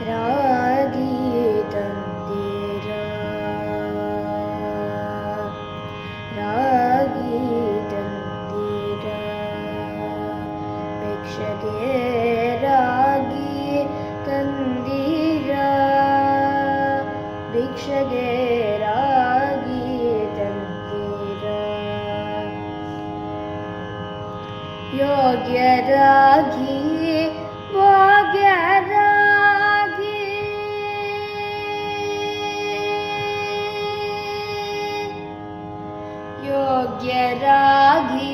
ರಾಗಿ ತಂದಿರ ರಾಗಿ ತಂದಿರ ಭಿಕ್ಷೆಗೆ ರಾಗಿ ತಂದಿರ ಭಿಕ್ಷೆಗೆ ರಾಗಿ ತಂದಿರ ಯೋಗ್ಯರಾಗಿ ಭಾಗ್ಯರಾಗಿ ಯೋಗ್ಯರಾಗಿ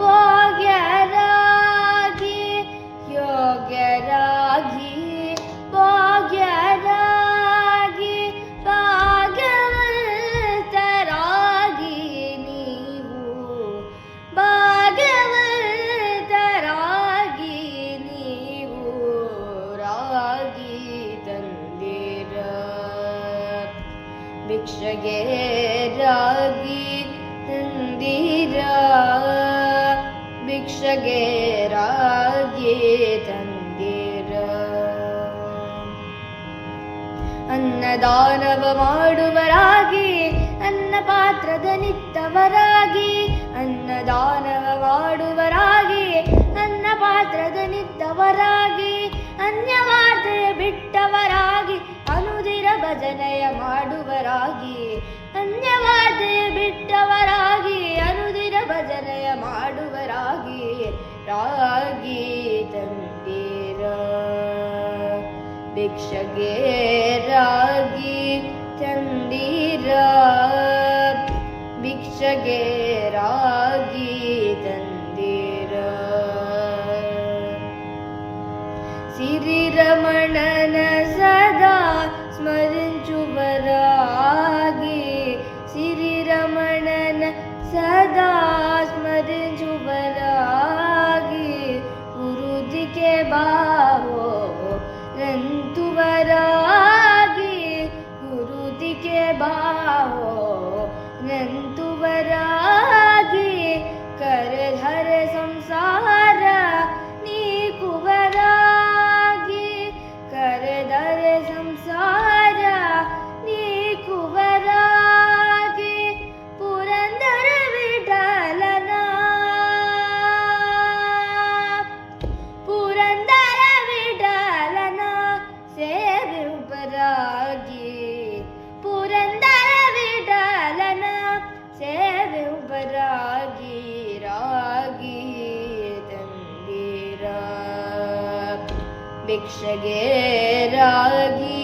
ಭಾಗ್ಯರಾಗಿ ಯೋಗ್ಯರಾಗಿ ಭಾಗ್ಯರಾಗಿ ಭಾಗ್ಯವಂತರಾಗಿ ನೀವು ಭಾಗ್ಯವಂತರಾಗಿ ನೀವು ರಾಗಿ ತಂದಿರ ಭಿಕ್ಷೆಗೆ ರಾಗಿ ತಂದಿರ ಭಿಕ್ಷೆಗೆ ರಾಗಿ ತಂದಿರ ಅನ್ನದಾನವ ಮಾಡುವರಾಗಿ ಅನ್ನ ಪಾತ್ರದ ನಿತ್ತವರಾಗಿ ಅನ್ನದಾನವ ಮಾಡುವರಾಗಿ ಅನ್ನ ಪಾತ್ರದ ನಿತ್ತವರಾಗಿ ಅನ್ಯವಾರ್ತೆ ಬಿಟ್ಟವರಾಗಿ ಅನುದಿನ ಭಜನೆಯ ಮಾಡುವರಾಗಿ ಅನ್ಯವಾರ್ತೆ ಬಿಟ್ಟವರಾಗಿ ಅನುದಿನ ಭಜನೆಯ ಮಾಡುವರಾಗಿ ರಾಗಿ ತಂದಿರ ಭಿಕ್ಷೆಗೆ ರಾಗಿ ತಂದಿರ ಭಿಕ್ಷೆಗೆ ರಾಗಿ ತಂದಿರ ಸಿರಿರಮಣನ ಸದಾ ಸ್ಮರಿಂಚುವರಾಗಿ ಸಿರಿರಮಣನ ಸದಾ ಸ್ಮರಿಂಚುವರಾಗಿ ಗುರುದಿಗೆ ಬಾವೋ ನಂತುವರಾಗಿ ಗುರುದಿಗೆ ಬಾವೋ ನಂತುವರಾಗಿ ಕರೆಧರ ಸಂಸಾರ ನೀಕುವರಾಗಿ ಕರೆಧರ ಸಂಸಾರ ನೀಕುವರಾಗಿ ಪುರಂದರ ವಿಠಲನ ಪುರಂದರ ವಿಠಲನ ಸೇವೆಯುಪರಾಗಿ ಪುರಂದರ ವಿಠಲನ ಸೇವೆಯುಪರಾಗಿ ರಾಗಿ ತಂದಿರ ಭಿಕ್ಷೆಗೆ ರಾಗಿ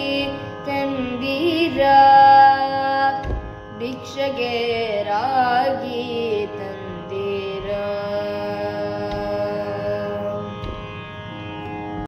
ತಂದಿರ ಭಿಕ್ಷೆಗೆ ರಾಗಿ